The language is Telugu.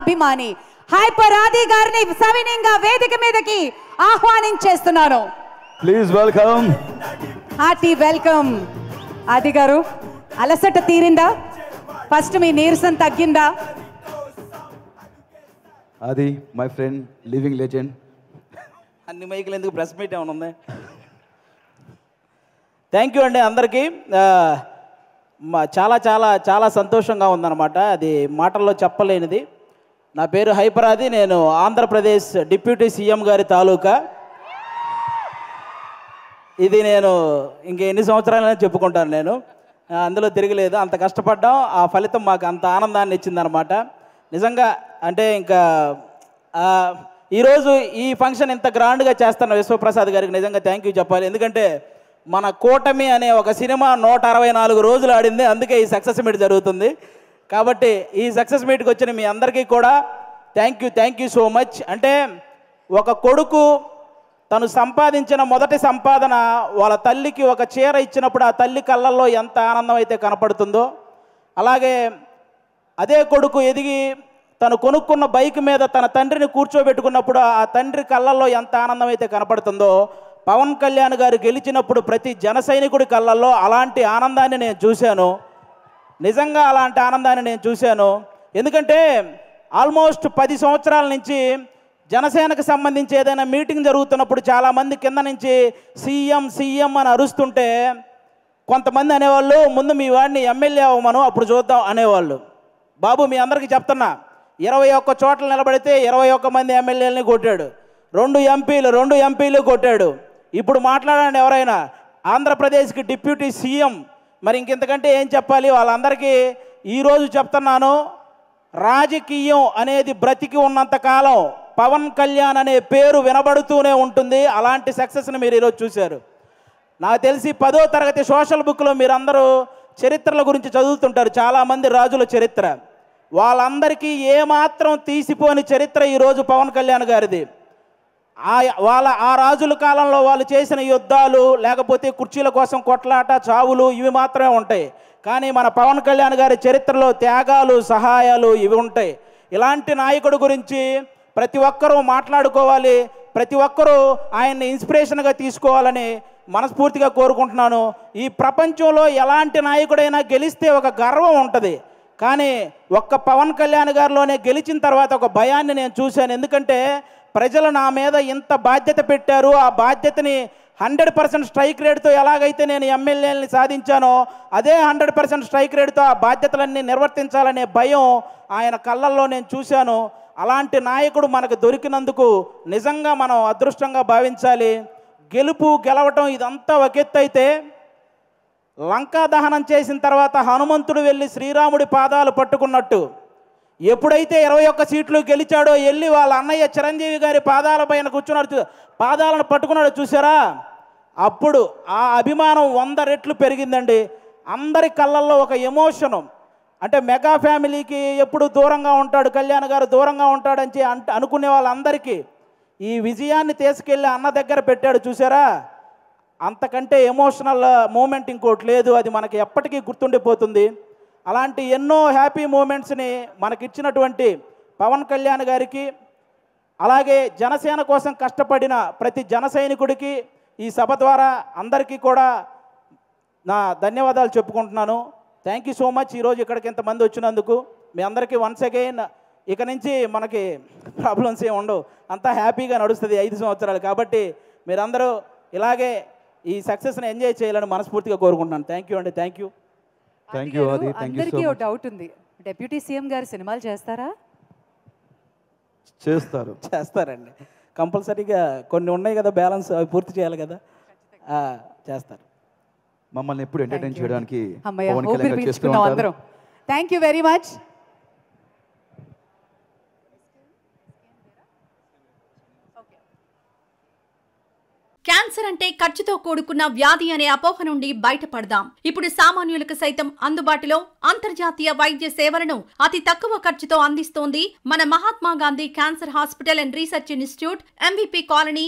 అభిమాని హైపర్ ఆది గారిని సవినయంగా వేదిక మీదకి ఆహ్వానించేస్తున్నాను. Please welcome. Hearty welcome. Aadi గారు, అలసట తీరిందా? ఫస్ట్ మీ నీరసం తగ్గిందా? అది మై ఫ్రెండ్, లివింగ్ లెజెండ్. అన్ని మైకులు ఎందుకు, ప్రెస్ మీట్ ఏమైనా ఉంది? థ్యాంక్ యూ అండి అందరికీ. చాలా చాలా చాలా సంతోషంగా ఉందన్నమాట. అది మాటల్లో చెప్పలేనిది. నా పేరు హైపరాది. నేను ఆంధ్రప్రదేశ్ డిప్యూటీ సీఎం గారి తాలూకా. ఇది నేను ఇంకెన్ని సంవత్సరాలైనా చెప్పుకుంటాను. నేను అందులో తిరగలేదు. అంత కష్టపడ్డాం, ఆ ఫలితం మాకు అంత ఆనందాన్ని ఇచ్చిందనమాట. నిజంగా అంటే ఇంకా ఈరోజు ఈ ఫంక్షన్ ఇంత గ్రాండ్గా చేస్తున్న విశ్వప్రసాద్ గారికి నిజంగా థ్యాంక్ యూ చెప్పాలి. ఎందుకంటే మన కూటమి అనే ఒక సినిమా 164 రోజులు ఆడింది. అందుకే ఈ సక్సెస్ మీట్ జరుగుతుంది. కాబట్టి ఈ సక్సెస్ మీట్కి వచ్చిన మీ అందరికీ కూడా థ్యాంక్ యూ సో మచ్. అంటే ఒక కొడుకు తను సంపాదించిన మొదటి సంపాదన వాళ్ళ తల్లికి ఒక చీర ఇచ్చినప్పుడు ఆ తల్లి కళ్ళల్లో ఎంత ఆనందం అయితే కనపడుతుందో, అలాగే అదే కొడుకు ఎదిగి తను కొనుక్కున్న బైక్ మీద తన తండ్రిని కూర్చోబెట్టుకున్నప్పుడు ఆ తండ్రి కళ్ళల్లో ఎంత ఆనందం అయితే కనపడుతుందో, పవన్ కళ్యాణ్ గారు గెలిచినప్పుడు ప్రతి జన సైనికుడి కళ్ళల్లో అలాంటి ఆనందాన్ని నేను చూశాను. నిజంగా అలాంటి ఆనందాన్ని నేను చూశాను. ఎందుకంటే ఆల్మోస్ట్ 10 సంవత్సరాల నుంచి జనసేనకు సంబంధించి ఏదైనా మీటింగ్ జరుగుతున్నప్పుడు చాలామంది కింద నుంచి సీఎం అని అరుస్తుంటే కొంతమంది అనేవాళ్ళు, ముందు మీ వాడిని ఎమ్మెల్యే అవ్వమను అప్పుడు చూద్దాం అనేవాళ్ళు. బాబు మీ అందరికీ చెప్తున్నా, 21 చోట్ల నిలబడితే 21 మంది ఎమ్మెల్యేలని కొట్టాడు. 2 ఎంపీలు కొట్టాడు. ఇప్పుడు మాట్లాడండి ఎవరైనా, ఆంధ్రప్రదేశ్కి డిప్యూటీ సీఎం. మరి ఇంకెంతకంటే ఏం చెప్పాలి? వాళ్ళందరికీ ఈరోజు చెప్తున్నాను, రాజకీయం అనేది బ్రతికి ఉన్నంతకాలం పవన్ కళ్యాణ్ అనే పేరు వినబడుతూనే ఉంటుంది. అలాంటి సక్సెస్ని మీరు ఈరోజు చూశారు. నాకు తెలిసి 10వ తరగతి సోషల్ బుక్లో మీరందరూ చరిత్రల గురించి చదువుతుంటారు, చాలామంది రాజుల చరిత్ర. వాళ్ళందరికీ ఏమాత్రం తీసిపోని చరిత్ర ఈరోజు పవన్ కళ్యాణ్ గారిది. ఆ రాజుల కాలంలో వాళ్ళు చేసిన యుద్ధాలు, లేకపోతే కుర్చీల కోసం కొట్లాట, చావులు ఇవి మాత్రమే ఉంటాయి. కానీ మన పవన్ కళ్యాణ్ గారి చరిత్రలో త్యాగాలు, సహాయాలు ఇవి ఉంటాయి. ఇలాంటి నాయకుడి గురించి ప్రతి ఒక్కరూ మాట్లాడుకోవాలి, ప్రతి ఒక్కరూ ఆయన్ని ఇన్స్పిరేషన్గా తీసుకోవాలని మనస్ఫూర్తిగా కోరుకుంటున్నాను. ఈ ప్రపంచంలో ఎలాంటి నాయకుడైనా గెలిస్తే ఒక గర్వం ఉంటుంది, కానీ ఒక్క పవన్ కళ్యాణ్ గారిలోనే గెలిచిన తర్వాత ఒక భయాన్ని నేను చూశాను. ఎందుకంటే ప్రజలు నా మీద ఇంత బాధ్యత పెట్టారు, ఆ బాధ్యతని 100% స్ట్రైక్ రేట్తో ఎలాగైతే నేను ఎమ్మెల్యేలని సాధించానో అదే 100% స్ట్రైక్ రేట్తో ఆ బాధ్యతలన్నీ నిర్వర్తించాలనే భయం ఆయన కళ్ళల్లో నేను చూశాను. అలాంటి నాయకుడు మనకు దొరికినందుకు నిజంగా మనం అదృష్టంగా భావించాలి. గెలవటం ఇదంతా ఒక ఎత్తు అయితే, లంకా దహనం చేసిన తర్వాత హనుమంతుడు వెళ్ళి శ్రీరాముడి పాదాలు పట్టుకున్నట్టు ఎప్పుడైతే 21 సీట్లు గెలిచాడో వెళ్ళి వాళ్ళ అన్నయ్య చిరంజీవి గారి పాదాల పైన కూర్చున్నాడు, పాదాలను పట్టుకున్నాడు చూసారా, అప్పుడు ఆ అభిమానం 100 రెట్లు పెరిగిందండి. అందరి కళ్ళల్లో ఒక ఎమోషను. అంటే మెగా ఫ్యామిలీకి ఎప్పుడు దూరంగా ఉంటాడు కళ్యాణ్ గారు, దూరంగా ఉంటాడని అనుకునే వాళ్ళందరికీ ఈ విజయాన్ని తీసుకెళ్ళి అన్న దగ్గర పెట్టాడు చూసారా, అంతకంటే ఎమోషనల్ మూమెంట్ ఇంకోటి లేదు. అది మనకి ఎప్పటికీ గుర్తుండిపోతుంది. అలాంటి ఎన్నో హ్యాపీ మూమెంట్స్ని మనకిచ్చినటువంటి పవన్ కళ్యాణ్ గారికి, అలాగే జనసేన కోసం కష్టపడిన ప్రతి జన సైనికుడికి ఈ సభ ద్వారా అందరికీ కూడా నా ధన్యవాదాలు చెప్పుకుంటున్నాను. Thank you so much. ఈరోజు ఇక్కడికి ఇంతమంది వచ్చినందుకు మీ అందరికీ వన్స్ అగైన్. ఇక నుంచి మనకి ప్రాబ్లమ్స్ ఏమి ఉండవు, అంతా హ్యాపీగా నడుస్తుంది 5 సంవత్సరాలు. కాబట్టి మీరందరూ ఇలాగే ఈ సక్సెస్ని ఎంజాయ్ చేయాలని మనస్ఫూర్తిగా కోరుకుంటున్నాను. థ్యాంక్ యూ అండి. Thank you. అందరికీ ఒక డౌట్ ఉంది, డిప్యూటీ సీఎం గారు సినిమాలు చేస్తారా? చేస్తారండి కంపల్సరీగా. కొన్ని ఉన్నాయి కదా బ్యాలెన్స్, అవి పూర్తి చేయాలి కదా, చేస్తారు. మమ్మల్ని ఎప్పుడు ఎంటర్టైన్ చేయడానికి thank you very much. Cancer అంటే ఖర్చుతో కూడుకున్న వ్యాధి అనే అపోహ నుండి బయటపడదాం. ఇప్పుడు సామాన్యులకు సైతం అందుబాటులో అంతర్జాతీయ వైద్య సేవలను అతి తక్కువ ఖర్చుతో అందిస్తోంది మన Mahatma Gandhi cancer hospital and research institute, MVP colony,